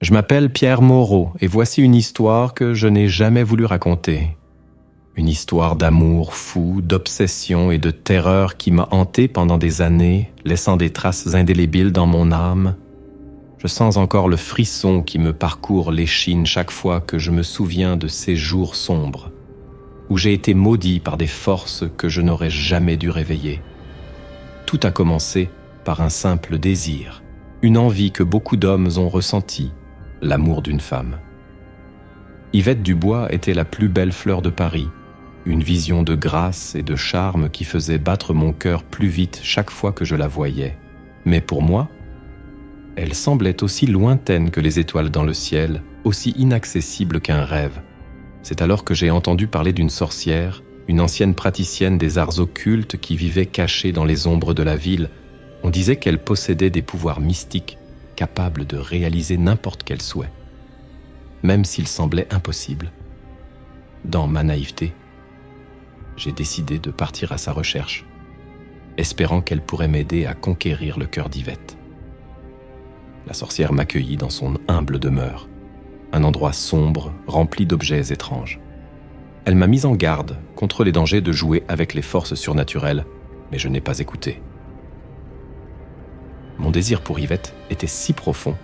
Je m'appelle Pierre Moreau et voici une histoire que je n'ai jamais voulu raconter. Une histoire d'amour fou, d'obsession et de terreur qui m'a hanté pendant des années, laissant des traces indélébiles dans mon âme. Je sens encore le frisson qui me parcourt l'échine chaque fois que je me souviens de ces jours sombres, où j'ai été maudit par des forces que je n'aurais jamais dû réveiller. Tout a commencé par un simple désir, une envie que beaucoup d'hommes ont ressentie, l'amour d'une femme. Yvette Dubois était la plus belle fleur de Paris, une vision de grâce et de charme qui faisait battre mon cœur plus vite chaque fois que je la voyais. Mais pour moi, elle semblait aussi lointaine que les étoiles dans le ciel, aussi inaccessible qu'un rêve. C'est alors que j'ai entendu parler d'une sorcière, une ancienne praticienne des arts occultes qui vivait cachée dans les ombres de la ville. On disait qu'elle possédait des pouvoirs mystiques, capables de réaliser n'importe quel souhait, même s'il semblait impossible. Dans ma naïveté, j'ai décidé de partir à sa recherche, espérant qu'elle pourrait m'aider à conquérir le cœur d'Yvette. La sorcière m'accueillit dans son humble demeure, un endroit sombre, rempli d'objets étranges. Elle m'a mis en garde contre les dangers de jouer avec les forces surnaturelles, mais je n'ai pas écouté. Mon désir pour Yvette était si profond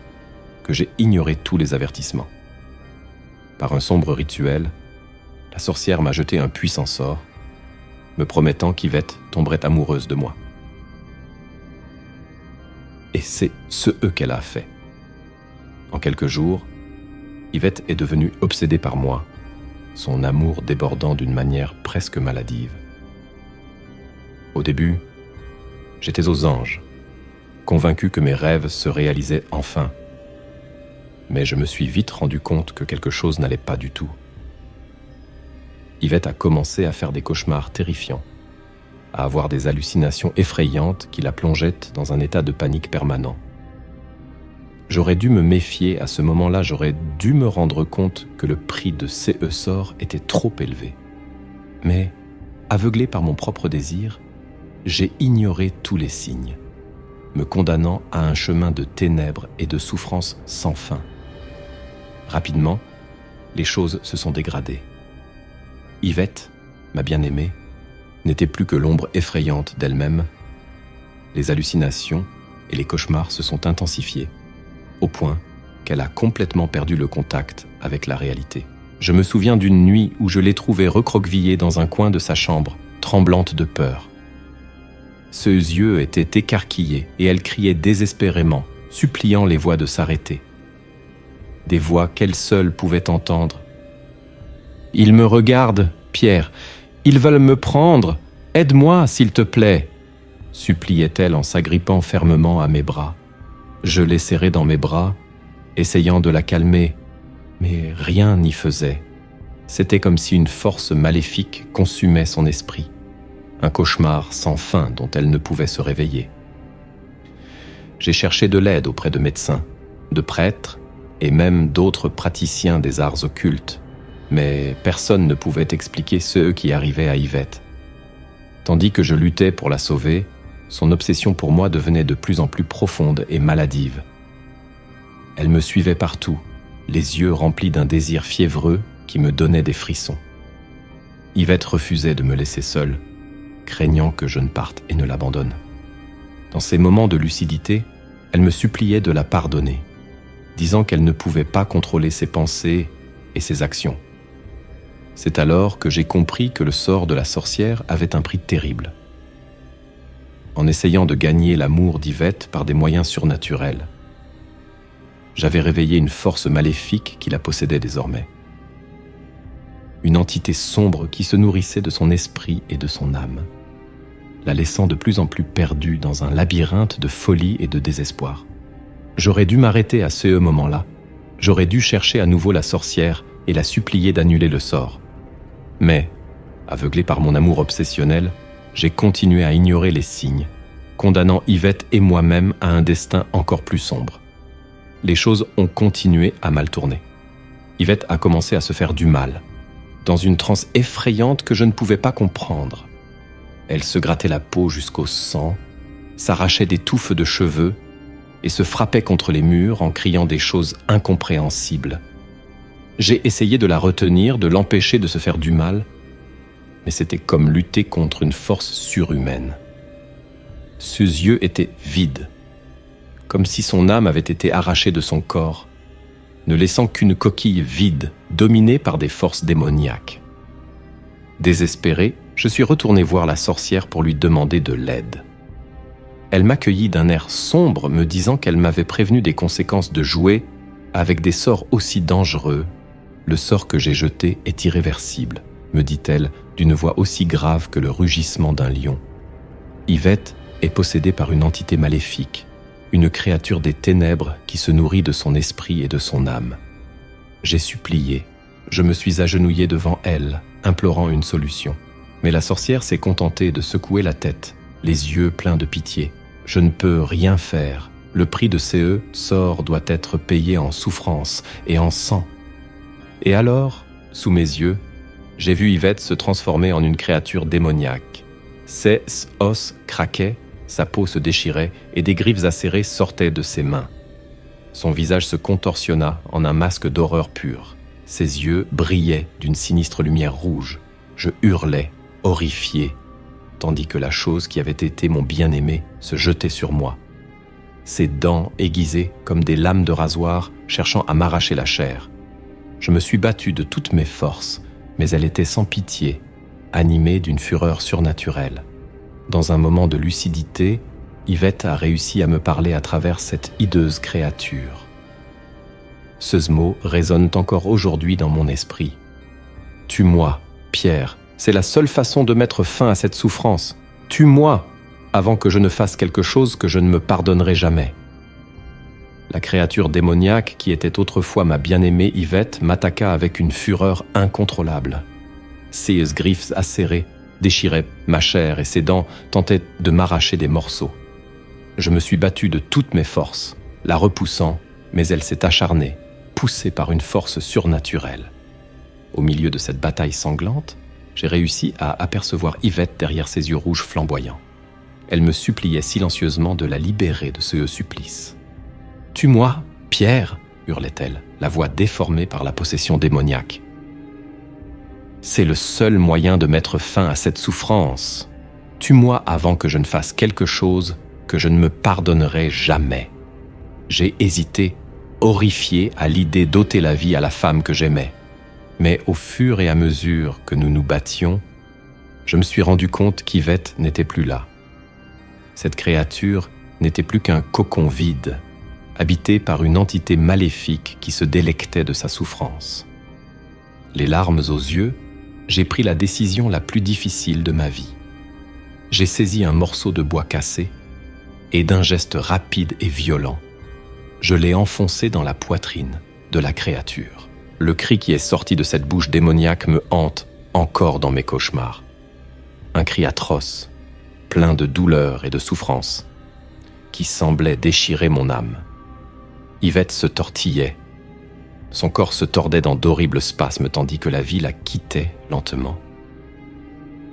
que j'ai ignoré tous les avertissements. Par un sombre rituel, la sorcière m'a jeté un puissant sort, me promettant qu'Yvette tomberait amoureuse de moi. Et c'est ce qu'elle a fait. En quelques jours, Yvette est devenue obsédée par moi, son amour débordant d'une manière presque maladive. Au début, j'étais aux anges, convaincu que mes rêves se réalisaient enfin. Mais je me suis vite rendu compte que quelque chose n'allait pas du tout. Yvette a commencé à faire des cauchemars terrifiants, à avoir des hallucinations effrayantes qui la plongeaient dans un état de panique permanent. J'aurais dû me méfier à ce moment-là, j'aurais dû me rendre compte que le prix de ces sorts était trop élevé. Mais, aveuglé par mon propre désir, j'ai ignoré tous les signes, me condamnant à un chemin de ténèbres et de souffrances sans fin. Rapidement, les choses se sont dégradées. Yvette, ma bien-aimée, n'était plus que l'ombre effrayante d'elle-même. Les hallucinations et les cauchemars se sont intensifiés, au point qu'elle a complètement perdu le contact avec la réalité. Je me souviens d'une nuit où je l'ai trouvée recroquevillée dans un coin de sa chambre, tremblante de peur. Ses yeux étaient écarquillés et elle criait désespérément, suppliant les voix de s'arrêter. Des voix qu'elle seule pouvait entendre. « Ils me regardent, Pierre. Ils veulent me prendre. Aide-moi, s'il te plaît !» suppliait-elle en s'agrippant fermement à mes bras. Je l'ai serrée dans mes bras, essayant de la calmer, mais rien n'y faisait. C'était comme si une force maléfique consumait son esprit. Un cauchemar sans fin dont elle ne pouvait se réveiller. J'ai cherché de l'aide auprès de médecins, de prêtres et même d'autres praticiens des arts occultes, mais personne ne pouvait expliquer ce qui arrivait à Yvette. Tandis que je luttais pour la sauver, son obsession pour moi devenait de plus en plus profonde et maladive. Elle me suivait partout, les yeux remplis d'un désir fiévreux qui me donnait des frissons. Yvette refusait de me laisser seule, craignant que je ne parte et ne l'abandonne. Dans ces moments de lucidité, elle me suppliait de la pardonner, disant qu'elle ne pouvait pas contrôler ses pensées et ses actions. C'est alors que j'ai compris que le sort de la sorcière avait un prix terrible. En essayant de gagner l'amour d'Yvette par des moyens surnaturels, j'avais réveillé une force maléfique qui la possédait désormais. Une entité sombre qui se nourrissait de son esprit et de son âme, la laissant de plus en plus perdue dans un labyrinthe de folie et de désespoir. J'aurais dû m'arrêter à ce moment-là. J'aurais dû chercher à nouveau la sorcière et la supplier d'annuler le sort. Mais, aveuglé par mon amour obsessionnel, j'ai continué à ignorer les signes, condamnant Yvette et moi-même à un destin encore plus sombre. Les choses ont continué à mal tourner. Yvette a commencé à se faire du mal, dans une transe effrayante que je ne pouvais pas comprendre. Elle se grattait la peau jusqu'au sang, s'arrachait des touffes de cheveux, et se frappait contre les murs en criant des choses incompréhensibles. J'ai essayé de la retenir, de l'empêcher de se faire du mal, mais c'était comme lutter contre une force surhumaine. Ses yeux étaient vides, comme si son âme avait été arrachée de son corps, ne laissant qu'une coquille vide, dominée par des forces démoniaques. Désespéré, je suis retourné voir la sorcière pour lui demander de l'aide. Elle m'accueillit d'un air sombre, me disant qu'elle m'avait prévenu des conséquences de jouer avec des sorts aussi dangereux. Le sort que j'ai jeté est irréversible, me dit-elle d'une voix aussi grave que le rugissement d'un lion. Yvette est possédée par une entité maléfique, une créature des ténèbres qui se nourrit de son esprit et de son âme. J'ai supplié, je me suis agenouillé devant elle, implorant une solution. Mais la sorcière s'est contentée de secouer la tête, les yeux pleins de pitié. Je ne peux rien faire. Le prix de ces sorts doit être payé en souffrance et en sang. Et alors, sous mes yeux, j'ai vu Yvette se transformer en une créature démoniaque. Ses os craquaient, sa peau se déchirait et des griffes acérées sortaient de ses mains. Son visage se contorsionna en un masque d'horreur pure. Ses yeux brillaient d'une sinistre lumière rouge. Je hurlais, horrifié, tandis que la chose qui avait été mon bien-aimé se jetait sur moi. Ses dents aiguisées comme des lames de rasoir cherchant à m'arracher la chair. Je me suis battu de toutes mes forces, mais elle était sans pitié, animée d'une fureur surnaturelle. Dans un moment de lucidité, Yvette a réussi à me parler à travers cette hideuse créature. Ce mot résonne encore aujourd'hui dans mon esprit. « Tue-moi, Pierre, c'est la seule façon de mettre fin à cette souffrance. Tue-moi, avant que je ne fasse quelque chose que je ne me pardonnerai jamais. » La créature démoniaque qui était autrefois ma bien-aimée Yvette m'attaqua avec une fureur incontrôlable. Ses griffes acérées déchiraient ma chair et ses dents tentaient de m'arracher des morceaux. Je me suis battu de toutes mes forces, la repoussant, mais elle s'est acharnée, poussée par une force surnaturelle. Au milieu de cette bataille sanglante, j'ai réussi à apercevoir Yvette derrière ses yeux rouges flamboyants. Elle me suppliait silencieusement de la libérer de ce supplice. « Tue-moi, Pierre !» hurlait-elle, la voix déformée par la possession démoniaque. « C'est le seul moyen de mettre fin à cette souffrance. Tue-moi avant que je ne fasse quelque chose que je ne me pardonnerai jamais. » J'ai hésité, horrifié à l'idée d'ôter la vie à la femme que j'aimais. Mais au fur et à mesure que nous nous battions, je me suis rendu compte qu'Yvette n'était plus là. Cette créature n'était plus qu'un cocon vide, habité par une entité maléfique qui se délectait de sa souffrance. Les larmes aux yeux, j'ai pris la décision la plus difficile de ma vie. J'ai saisi un morceau de bois cassé et d'un geste rapide et violent, je l'ai enfoncé dans la poitrine de la créature. Le cri qui est sorti de cette bouche démoniaque me hante encore dans mes cauchemars. Un cri atroce, plein de douleur et de souffrance, qui semblait déchirer mon âme. Yvette se tortillait. Son corps se tordait dans d'horribles spasmes tandis que la vie la quittait lentement.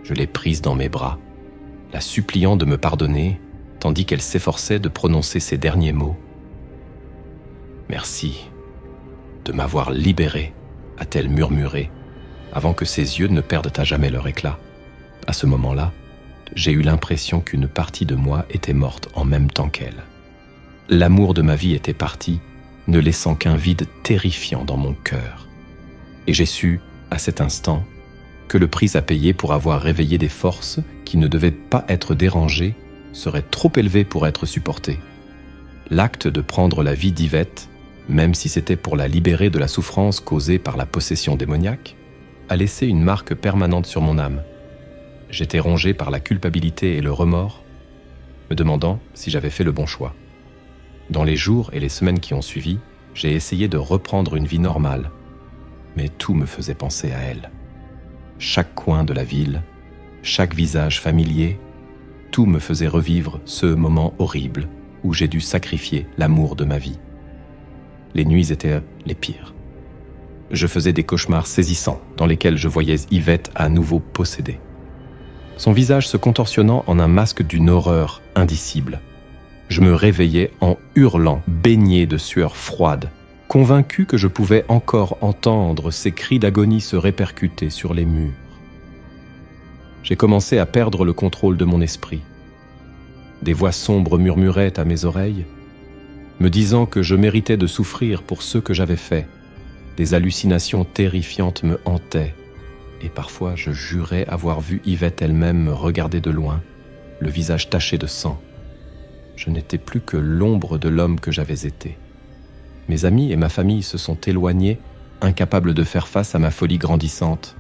Je l'ai prise dans mes bras, la suppliant de me pardonner, tandis qu'elle s'efforçait de prononcer ces derniers mots. « Merci de m'avoir libéré », a-t-elle murmuré, avant que ses yeux ne perdent à jamais leur éclat. À ce moment-là, j'ai eu l'impression qu'une partie de moi était morte en même temps qu'elle. L'amour de ma vie était parti, ne laissant qu'un vide terrifiant dans mon cœur. Et j'ai su, à cet instant, que le prix à payer pour avoir réveillé des forces qui ne devaient pas être dérangées serait trop élevé pour être supporté. L'acte de prendre la vie d'Yvette, même si c'était pour la libérer de la souffrance causée par la possession démoniaque, a laissé une marque permanente sur mon âme. J'étais rongé par la culpabilité et le remords, me demandant si j'avais fait le bon choix. Dans les jours et les semaines qui ont suivi, j'ai essayé de reprendre une vie normale, mais tout me faisait penser à elle. Chaque coin de la ville, chaque visage familier, tout me faisait revivre ce moment horrible où j'ai dû sacrifier l'amour de ma vie. Les nuits étaient les pires. Je faisais des cauchemars saisissants dans lesquels je voyais Yvette à nouveau possédée. Son visage se contorsionnant en un masque d'une horreur indicible. Je me réveillais en hurlant, baigné de sueur froide, convaincu que je pouvais encore entendre ces cris d'agonie se répercuter sur les murs. J'ai commencé à perdre le contrôle de mon esprit. Des voix sombres murmuraient à mes oreilles, me disant que je méritais de souffrir pour ce que j'avais fait. Des hallucinations terrifiantes me hantaient, et parfois je jurais avoir vu Yvette elle-même me regarder de loin, le visage taché de sang. Je n'étais plus que l'ombre de l'homme que j'avais été. Mes amis et ma famille se sont éloignés, incapables de faire face à ma folie grandissante.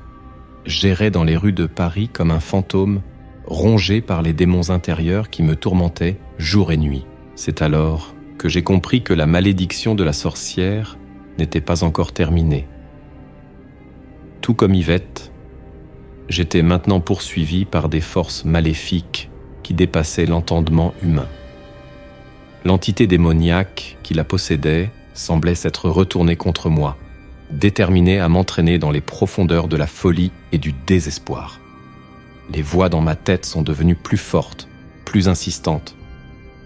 J'errais dans les rues de Paris comme un fantôme, rongé par les démons intérieurs qui me tourmentaient jour et nuit. C'est alors que j'ai compris que la malédiction de la sorcière n'était pas encore terminée. Tout comme Yvette, j'étais maintenant poursuivi par des forces maléfiques qui dépassaient l'entendement humain. L'entité démoniaque qui la possédait semblait s'être retournée contre moi, déterminée à m'entraîner dans les profondeurs de la folie et du désespoir. Les voix dans ma tête sont devenues plus fortes, plus insistantes.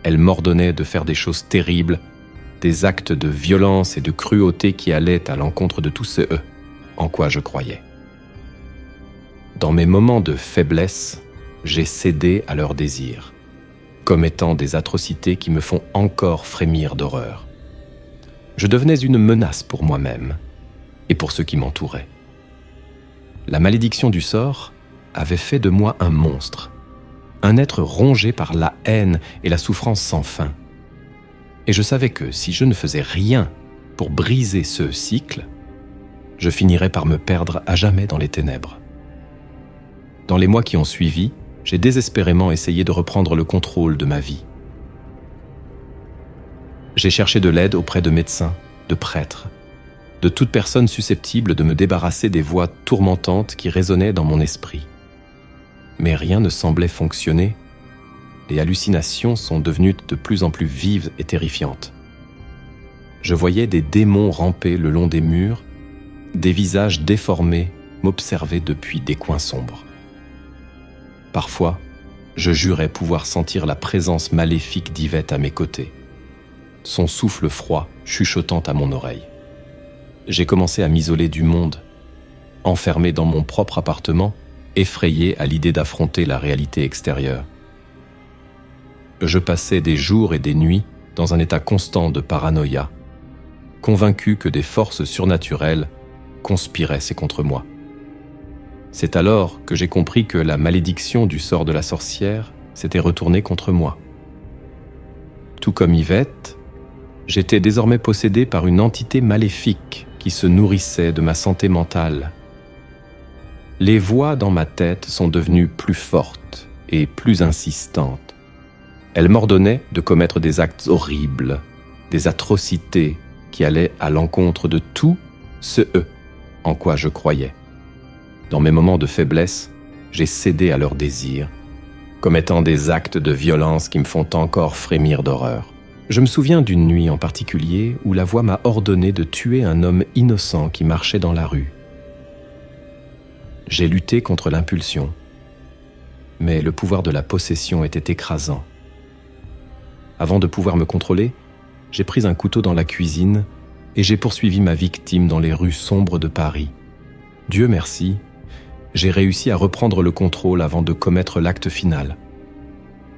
Elles m'ordonnaient de faire des choses terribles, des actes de violence et de cruauté qui allaient à l'encontre de tout ce en quoi je croyais. Dans mes moments de faiblesse, j'ai cédé à leurs désirs, commettant des atrocités qui me font encore frémir d'horreur. Je devenais une menace pour moi-même et pour ceux qui m'entouraient. La malédiction du sort avait fait de moi un monstre, un être rongé par la haine et la souffrance sans fin. Et je savais que si je ne faisais rien pour briser ce cycle, je finirais par me perdre à jamais dans les ténèbres. Dans les mois qui ont suivi, j'ai désespérément essayé de reprendre le contrôle de ma vie. J'ai cherché de l'aide auprès de médecins, de prêtres, de toute personne susceptible de me débarrasser des voix tourmentantes qui résonnaient dans mon esprit. Mais rien ne semblait fonctionner. Les hallucinations sont devenues de plus en plus vives et terrifiantes. Je voyais des démons ramper le long des murs, des visages déformés m'observer depuis des coins sombres. Parfois, je jurais pouvoir sentir la présence maléfique d'Yvette à mes côtés, son souffle froid chuchotant à mon oreille. J'ai commencé à m'isoler du monde, enfermé dans mon propre appartement, effrayé à l'idée d'affronter la réalité extérieure. Je passais des jours et des nuits dans un état constant de paranoïa, convaincu que des forces surnaturelles conspiraient contre moi. C'est alors que j'ai compris que la malédiction du sort de la sorcière s'était retournée contre moi. Tout comme Yvette, j'étais désormais possédé par une entité maléfique qui se nourrissait de ma santé mentale. Les voix dans ma tête sont devenues plus fortes et plus insistantes. Elles m'ordonnaient de commettre des actes horribles, des atrocités qui allaient à l'encontre de tout ce en quoi je croyais. Dans mes moments de faiblesse, j'ai cédé à leurs désirs, commettant des actes de violence qui me font encore frémir d'horreur. Je me souviens d'une nuit en particulier où la voix m'a ordonné de tuer un homme innocent qui marchait dans la rue. J'ai lutté contre l'impulsion, mais le pouvoir de la possession était écrasant. Avant de pouvoir me contrôler, j'ai pris un couteau dans la cuisine et j'ai poursuivi ma victime dans les rues sombres de Paris. Dieu merci, j'ai réussi à reprendre le contrôle avant de commettre l'acte final.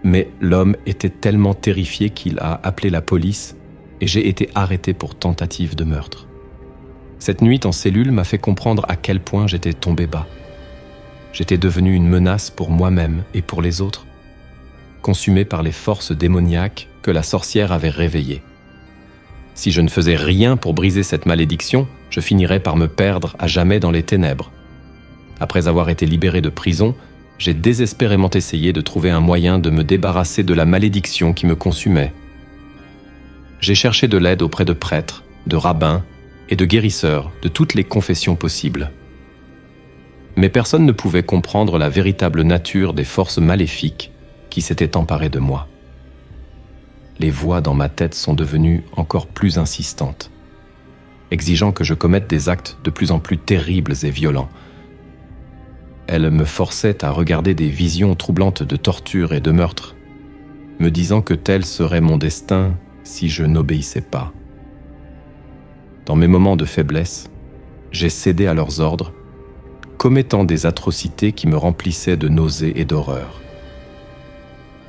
Mais l'homme était tellement terrifié qu'il a appelé la police et j'ai été arrêté pour tentative de meurtre. Cette nuit en cellule m'a fait comprendre à quel point j'étais tombé bas. J'étais devenu une menace pour moi-même et pour les autres, consumé par les forces démoniaques que la sorcière avait réveillées. Si je ne faisais rien pour briser cette malédiction, je finirais par me perdre à jamais dans les ténèbres. Après avoir été libéré de prison, j'ai désespérément essayé de trouver un moyen de me débarrasser de la malédiction qui me consumait. J'ai cherché de l'aide auprès de prêtres, de rabbins et de guérisseurs de toutes les confessions possibles. Mais personne ne pouvait comprendre la véritable nature des forces maléfiques qui s'étaient emparées de moi. Les voix dans ma tête sont devenues encore plus insistantes, exigeant que je commette des actes de plus en plus terribles et violents. Elles me forçaient à regarder des visions troublantes de torture et de meurtre. me disant que tel serait mon destin si je n'obéissais pas. Dans mes moments de faiblesse, j'ai cédé à leurs ordres, commettant des atrocités qui me remplissaient de nausées et d'horreur.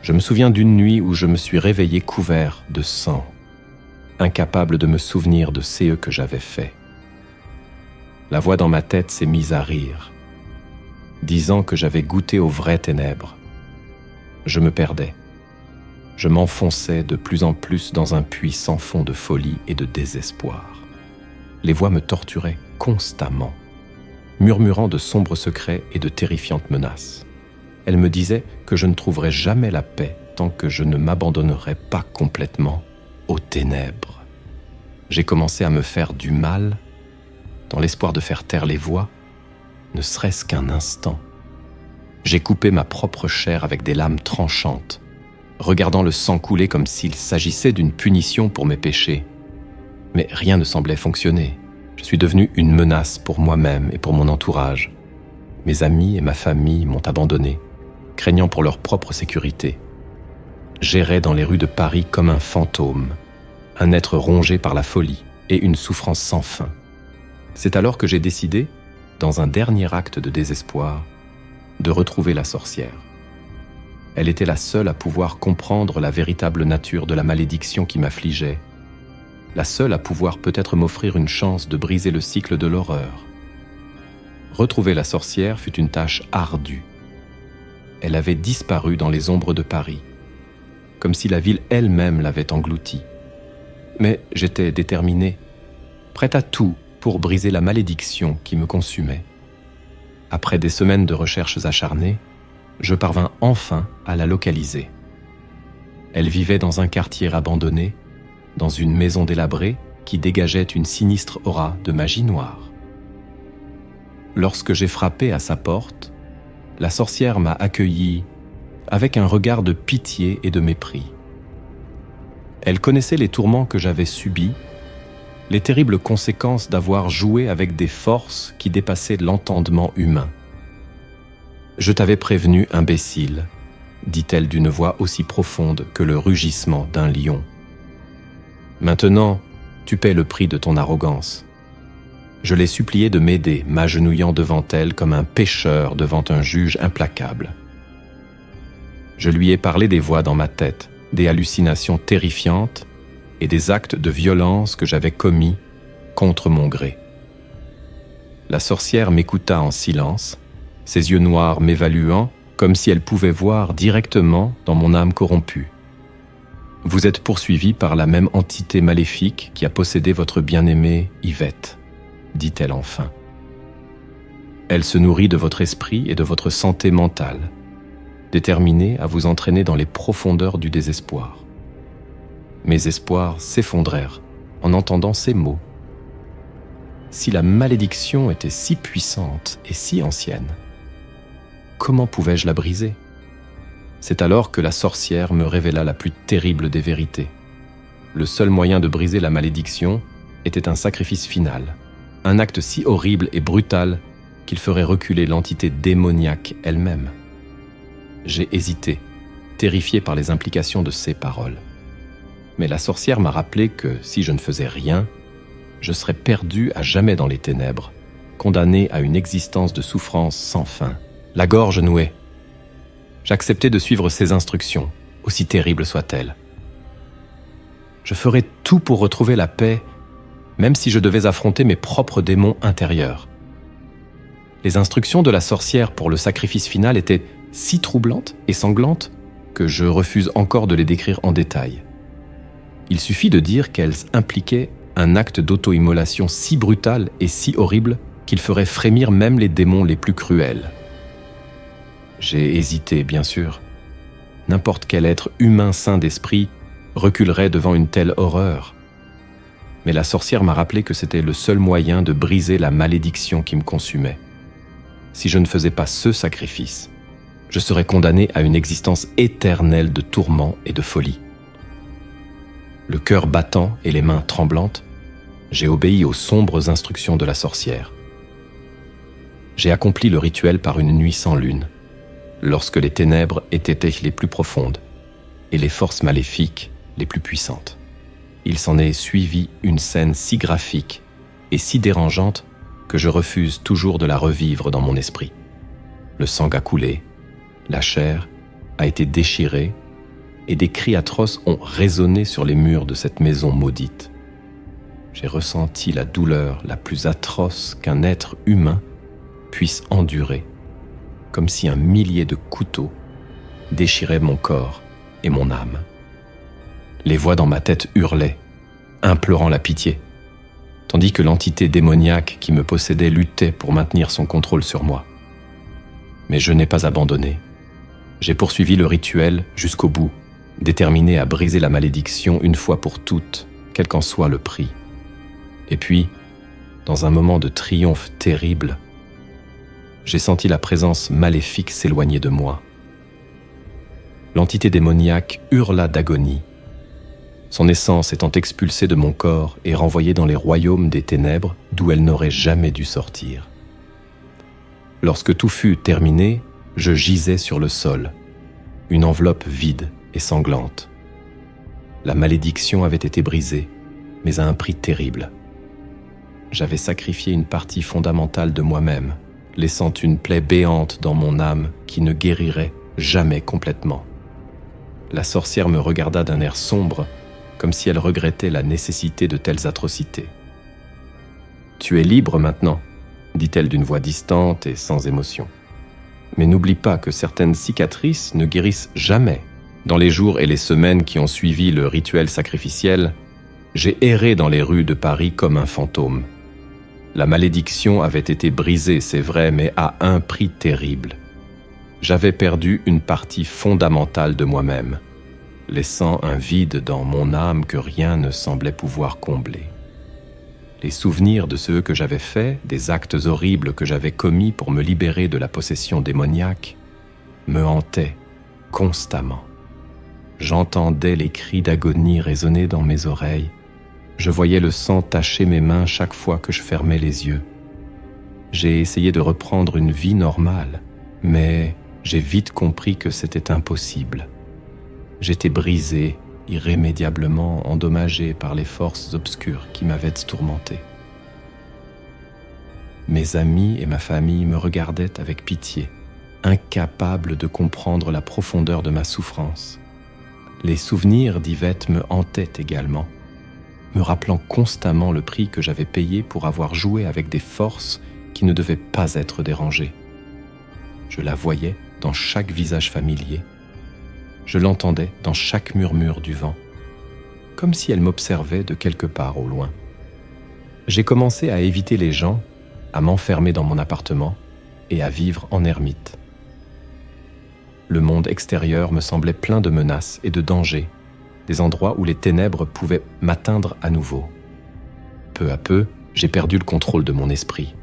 Je me souviens d'une nuit où je me suis réveillé couvert de sang, incapable de me souvenir de ce que j'avais fait. La voix dans ma tête s'est mise à rire, disant que j'avais goûté aux vraies ténèbres. Je me perdais. Je m'enfonçais de plus en plus dans un puits sans fond de folie et de désespoir. Les voix me torturaient constamment, murmurant de sombres secrets et de terrifiantes menaces. Elles me disaient que je ne trouverais jamais la paix tant que je ne m'abandonnerais pas complètement aux ténèbres. J'ai commencé à me faire du mal, dans l'espoir de faire taire les voix, ne serait-ce qu'un instant. J'ai coupé ma propre chair avec des lames tranchantes, regardant le sang couler comme s'il s'agissait d'une punition pour mes péchés. Mais rien ne semblait fonctionner. Je suis devenu une menace pour moi-même et pour mon entourage. Mes amis et ma famille m'ont abandonné, craignant pour leur propre sécurité. J'errais dans les rues de Paris comme un fantôme, un être rongé par la folie et une souffrance sans fin. C'est alors que j'ai décidé, dans un dernier acte de désespoir, de retrouver la sorcière. Elle était la seule à pouvoir comprendre la véritable nature de la malédiction qui m'affligeait, la seule à pouvoir peut-être m'offrir une chance de briser le cycle de l'horreur. Retrouver la sorcière fut une tâche ardue. Elle avait disparu dans les ombres de Paris, comme si la ville elle-même l'avait engloutie. Mais j'étais déterminé, prêt à tout pour briser la malédiction qui me consumait. Après des semaines de recherches acharnées, je parvins enfin à la localiser. Elle vivait dans un quartier abandonné, dans une maison délabrée qui dégageait une sinistre aura de magie noire. Lorsque j'ai frappé à sa porte, la sorcière m'a accueilli avec un regard de pitié et de mépris. Elle connaissait les tourments que j'avais subis, les terribles conséquences d'avoir joué avec des forces qui dépassaient l'entendement humain. « Je t'avais prévenu, imbécile », dit-elle d'une voix aussi profonde que le rugissement d'un lion. « Maintenant, tu paies le prix de ton arrogance. » Je l'ai supplié de m'aider, m'agenouillant devant elle comme un pécheur devant un juge implacable. Je lui ai parlé des voix dans ma tête, des hallucinations terrifiantes et des actes de violence que j'avais commis contre mon gré. La sorcière m'écouta en silence, ses yeux noirs m'évaluant comme si elle pouvait voir directement dans mon âme corrompue. « Vous êtes poursuivi par la même entité maléfique qui a possédé votre bien-aimée Yvette, » dit-elle enfin. « Elle se nourrit de votre esprit et de votre santé mentale, déterminée à vous entraîner dans les profondeurs du désespoir. » Mes espoirs s'effondrèrent en entendant ces mots. Si la malédiction était si puissante et si ancienne, comment pouvais-je la briser? C'est alors que la sorcière me révéla la plus terrible des vérités. Le seul moyen de briser la malédiction était un sacrifice final, un acte si horrible et brutal qu'il ferait reculer l'entité démoniaque elle-même. J'ai hésité, terrifié par les implications de ces paroles. Mais la sorcière m'a rappelé que si je ne faisais rien, je serais perdu à jamais dans les ténèbres, condamné à une existence de souffrance sans fin, la gorge nouée. J'acceptais de suivre ses instructions, aussi terribles soient-elles. Je ferais tout pour retrouver la paix, même si je devais affronter mes propres démons intérieurs. Les instructions de la sorcière pour le sacrifice final étaient si troublantes et sanglantes que je refuse encore de les décrire en détail. Il suffit de dire qu'elles impliquaient un acte d'auto-immolation si brutal et si horrible qu'il ferait frémir même les démons les plus cruels. J'ai hésité, bien sûr. N'importe quel être humain sain d'esprit reculerait devant une telle horreur. Mais la sorcière m'a rappelé que c'était le seul moyen de briser la malédiction qui me consumait. Si je ne faisais pas ce sacrifice, je serais condamné à une existence éternelle de tourments et de folie. Le cœur battant et les mains tremblantes, j'ai obéi aux sombres instructions de la sorcière. J'ai accompli le rituel par une nuit sans lune, lorsque les ténèbres étaient les plus profondes, et les forces maléfiques les plus puissantes. Il s'en est suivi une scène si graphique et si dérangeante que je refuse toujours de la revivre dans mon esprit. Le sang a coulé, la chair a été déchirée et des cris atroces ont résonné sur les murs de cette maison maudite. J'ai ressenti la douleur la plus atroce qu'un être humain puisse endurer, comme si un millier de couteaux déchiraient mon corps et mon âme. Les voix dans ma tête hurlaient, implorant la pitié, tandis que l'entité démoniaque qui me possédait luttait pour maintenir son contrôle sur moi. Mais je n'ai pas abandonné. J'ai poursuivi le rituel jusqu'au bout, déterminé à briser la malédiction une fois pour toutes, quel qu'en soit le prix. Et puis, dans un moment de triomphe terrible, j'ai senti la présence maléfique s'éloigner de moi. L'entité démoniaque hurla d'agonie, son essence étant expulsée de mon corps et renvoyée dans les royaumes des ténèbres d'où elle n'aurait jamais dû sortir. Lorsque tout fut terminé, je gisais sur le sol, une enveloppe vide et sanglante. La malédiction avait été brisée, mais à un prix terrible. J'avais sacrifié une partie fondamentale de moi-même, laissant une plaie béante dans mon âme qui ne guérirait jamais complètement. La sorcière me regarda d'un air sombre, comme si elle regrettait la nécessité de telles atrocités. « Tu es libre maintenant », dit-elle d'une voix distante et sans émotion. « Mais n'oublie pas que certaines cicatrices ne guérissent jamais. Dans les jours et les semaines qui ont suivi le rituel sacrificiel, j'ai erré dans les rues de Paris comme un fantôme. La malédiction avait été brisée, c'est vrai, mais à un prix terrible. J'avais perdu une partie fondamentale de moi-même, laissant un vide dans mon âme que rien ne semblait pouvoir combler. Les souvenirs de ce que j'avais fait, des actes horribles que j'avais commis pour me libérer de la possession démoniaque, me hantaient constamment. J'entendais les cris d'agonie résonner dans mes oreilles. Je voyais le sang tacher mes mains chaque fois que je fermais les yeux. J'ai essayé de reprendre une vie normale, mais j'ai vite compris que c'était impossible. J'étais brisé, irrémédiablement endommagé par les forces obscures qui m'avaient tourmenté. Mes amis et ma famille me regardaient avec pitié, incapables de comprendre la profondeur de ma souffrance. Les souvenirs d'Yvette me hantaient également, me rappelant constamment le prix que j'avais payé pour avoir joué avec des forces qui ne devaient pas être dérangées. Je la voyais dans chaque visage familier. Je l'entendais dans chaque murmure du vent, comme si elle m'observait de quelque part au loin. J'ai commencé à éviter les gens, à m'enfermer dans mon appartement et à vivre en ermite. Le monde extérieur me semblait plein de menaces et de dangers, des endroits où les ténèbres pouvaient m'atteindre à nouveau. Peu à peu, j'ai perdu le contrôle de mon esprit.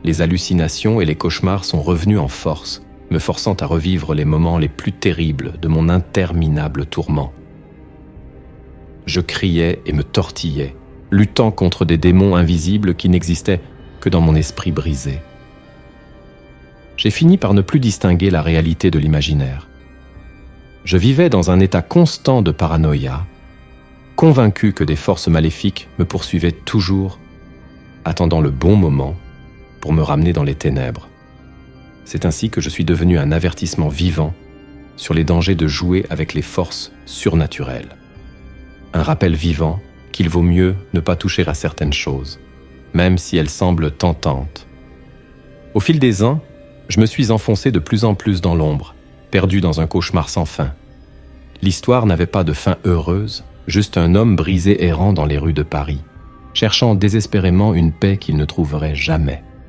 Les hallucinations et les cauchemars sont revenus en force, me forçant à revivre les moments les plus terribles de mon interminable tourment. Je criais et me tortillais, luttant contre des démons invisibles qui n'existaient que dans mon esprit brisé. J'ai fini par ne plus distinguer la réalité de l'imaginaire. Je vivais dans un état constant de paranoïa, convaincu que des forces maléfiques me poursuivaient toujours, attendant le bon moment pour me ramener dans les ténèbres. C'est ainsi que je suis devenu un avertissement vivant sur les dangers de jouer avec les forces surnaturelles. Un rappel vivant qu'il vaut mieux ne pas toucher à certaines choses, même si elles semblent tentantes. Au fil des ans, je me suis enfoncé de plus en plus dans l'ombre, perdu dans un cauchemar sans fin. L'histoire n'avait pas de fin heureuse, juste un homme brisé errant dans les rues de Paris, cherchant désespérément une paix qu'il ne trouverait jamais.